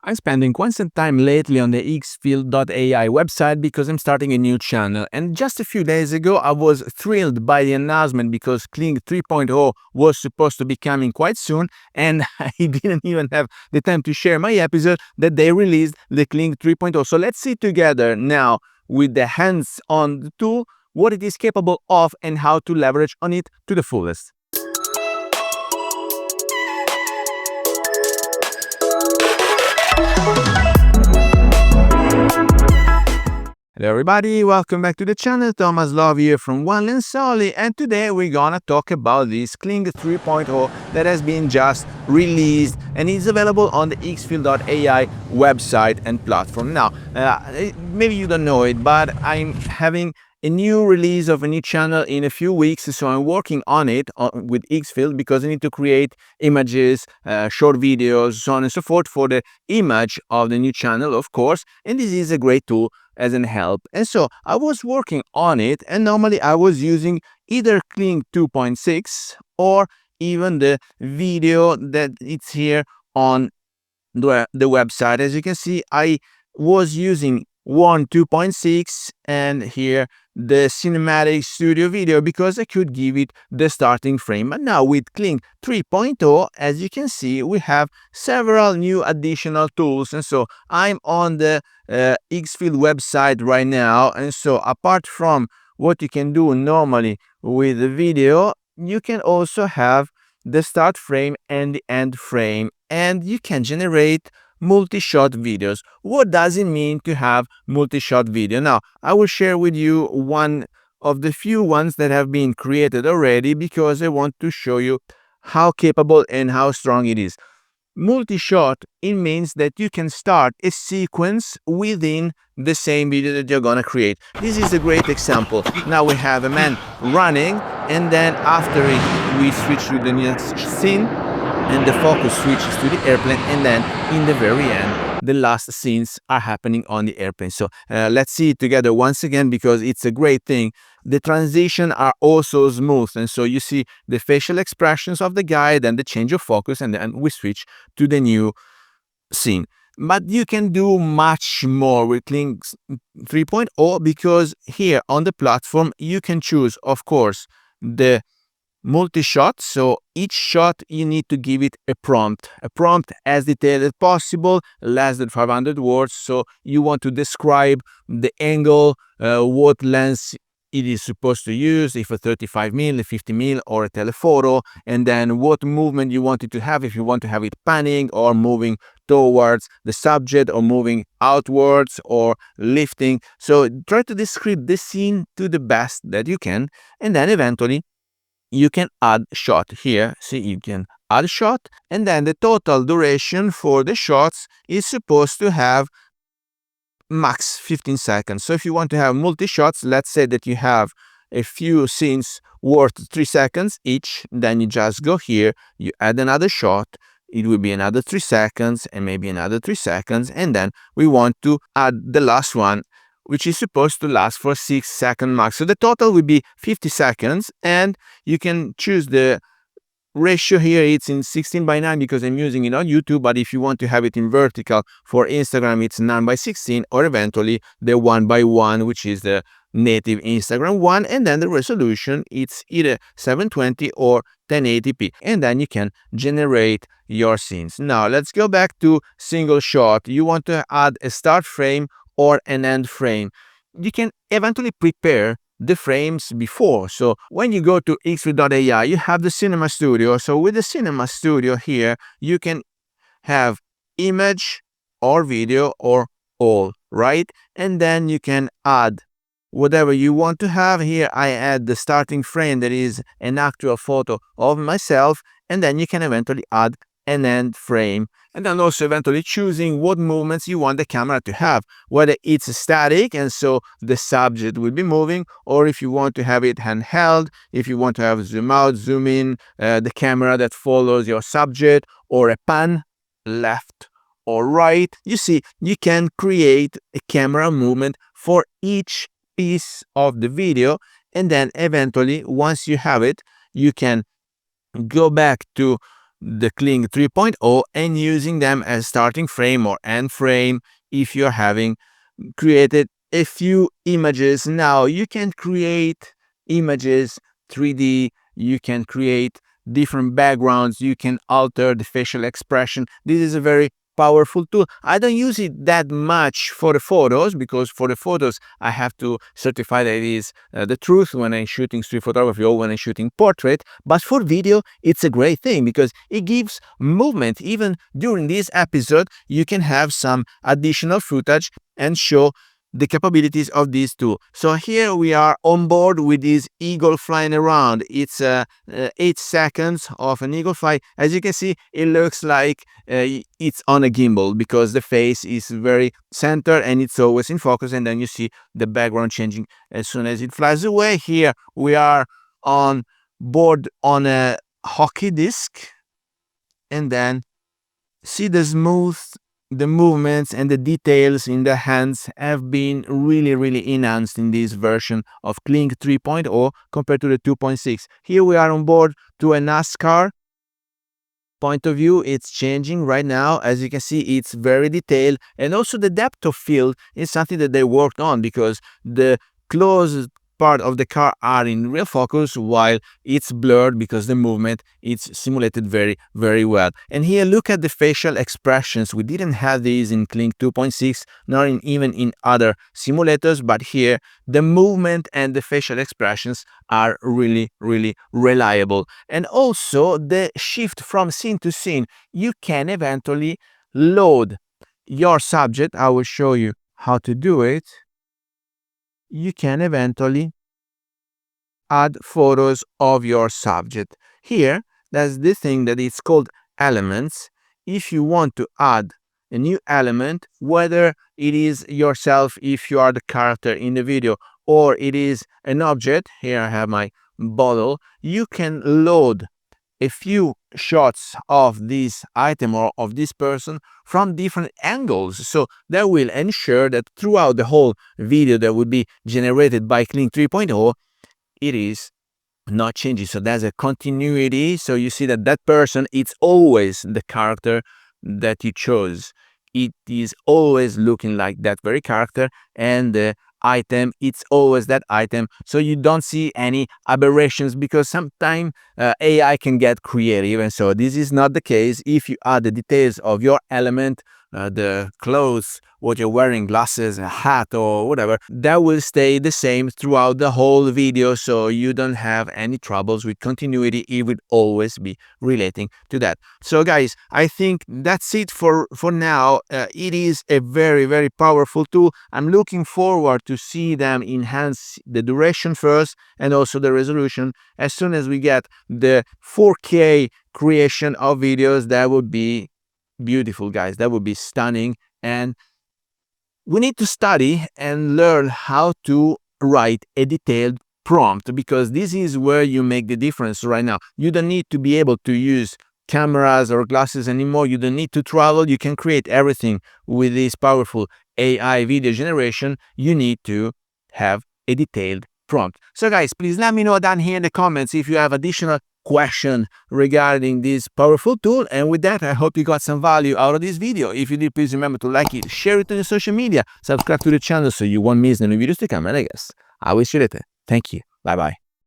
I'm spending quite some time lately on the Higgsfield.ai website because I'm starting a new channel, and just a few days ago I was thrilled by the announcement because Kling 3.0 was supposed to be coming quite soon, and I didn't even have the time to share my episode that they released the Kling 3.0. So let's see together now with the hands on the tool what it is capable of and how to leverage on it to the fullest. Hello everybody, welcome back to the channel. Thomas Love here from wildest, and today we're gonna talk about this Kling 3.0 that has been just released and is available on the Higgsfield.ai website and platform. Now, maybe you don't know it, but I'm having a new release of a new channel in a few weeks, so I'm working on it with Higgsfield because I need to create images, short videos, so on and so forth for the image of the new channel, of course, and this is a great tool as an help. And so I was working on it, and normally I was using either Kling 2.6 or even the video that it's here on the website. As you can see, I was using 2.6 and here the cinematic studio video because I could give it the starting frame. But now with Kling 3.0, as you can see, we have several new additional tools, and so I'm on the Higgsfield website right now. And so apart from what you can do normally with the video, you can also have the start frame and the end frame, and you can generate multi-shot videos. What does it mean to have multi-shot video? Now, I will share with you one of the few ones that have been created already because I want to show you how capable and how strong it is. Multi-shot, it means that you can start a sequence within the same video that you're gonna create. This is a great example. Now we have a man running, and then after it we switch to the next scene and the focus switches to the airplane, and then in the very end the last scenes are happening on the airplane. So let's see it together once again because it's a great thing. The transitions are also smooth, and so you see the facial expressions of the guy, then the change of focus, and then we switch to the new scene. But you can do much more with Kling 3.0 because here on the platform you can choose, of course, the multi-shot. So each shot you need to give it a prompt as detailed as possible, less than 500 words. So you want to describe the angle, what lens it is supposed to use, if a 35mm, a 50mm, or a telephoto, and then what movement you want it to have, if you want to have it panning or moving towards the subject or moving outwards or lifting. So try to describe the scene to the best that you can, and then eventually you can add shot here. See, you can add shot, and then the total duration for the shots is supposed to have max 15 seconds. So if you want to have multi-shots, let's say that you have a few scenes worth 3 seconds each, then you just go here, you add another shot, it will be another 3 seconds and maybe another 3 seconds, and then we want to add the last one, which is supposed to last for 6 seconds max. So the total will be 50 seconds, and you can choose the ratio here. It's in 16:9 because I'm using it on YouTube, but if you want to have it in vertical for Instagram, it's 9:16, or eventually the 1:1, which is the native Instagram one, and then the resolution, it's either 720 or 1080p, and then you can generate your scenes. Now let's go back to single shot. You want to add a start frame or an end frame. You can eventually prepare the frames before. So when you go to Higgsfield.ai, you have the Cinema Studio. So with the Cinema Studio here, you can have image or video or all, right? And then you can add whatever you want to have. Here I add the starting frame that is an actual photo of myself, and then you can eventually add an end frame, and then also eventually choosing what movements you want the camera to have, whether it's static and so the subject will be moving, or if you want to have it handheld, if you want to have zoom out, zoom in, the camera that follows your subject, or a pan left or right. You see, you can create a camera movement for each piece of the video, and then eventually once you have it, you can go back to the Kling 3.0 and using them as starting frame or end frame if you're having created a few images. Now you can create images 3D, you can create different backgrounds, you can alter the facial expression. This is a very powerful tool. I don't use it that much for the photos, because for the photos I have to certify that it is the truth when I'm shooting street photography or when I'm shooting portrait. But for video it's a great thing because it gives movement. Even during this episode you can have some additional footage and show the capabilities of these two. So here we are on board with this eagle flying around. It's 8 seconds of an eagle fly. As you can see, it looks like it's on a gimbal because the face is very centered and it's always in focus, and then you see the background changing as soon as it flies away. Here we are on board on a hockey disc, and then see the movements and the details in the hands have been really enhanced in this version of Kling 3.0 compared to the 2.6. Here we are on board to a NASCAR point of view. It's changing right now. As you can see, it's very detailed, and also the depth of field is something that they worked on because the close part of the car are in real focus while it's blurred because the movement is simulated very well. And here look at the facial expressions. We didn't have these in Kling 2.6, nor even in other simulators, but here the movement and the facial expressions are really reliable. And also the shift from scene to scene, you can eventually load your subject. I will show you how to do it. You can eventually add photos of your subject. Here, that's the thing that is called elements. If you want to add a new element, whether it is yourself if you are the character in the video, or it is an object, here I have my bottle, you can load a few shots of this item or of this person from different angles. So that will ensure that throughout the whole video that will be generated by Kling 3.0, it is not changing. So there's a continuity. So you see that that person, it's always the character that you chose. It is always looking like that very character, and the item, it's always that item. So you don't see any aberrations, because sometimes AI can get creative, and so this is not the case. If you add the details of your element, the clothes, what you're wearing, glasses, a hat or whatever, that will stay the same throughout the whole video, so you don't have any troubles with continuity. It will always be relating to that. So guys, I think that's it for now. It is a very powerful tool. I'm looking forward to see them enhance the duration first and also the resolution. As soon as we get the 4K creation of videos, that would be beautiful, guys. That would be stunning. And we need to study and learn how to write a detailed prompt, because this is where you make the difference right now. You don't need to be able to use cameras or glasses anymore. You don't need to travel. You can create everything with this powerful AI video generation. You need to have a detailed prompt. So guys, please let me know down here in the comments if you have additional question regarding this powerful tool. And with that, I hope you got some value out of this video. If you did, please remember to like it, share it on your social media, subscribe to the channel so you won't miss any videos to come. And I guess I will see you later. Thank you. Bye bye.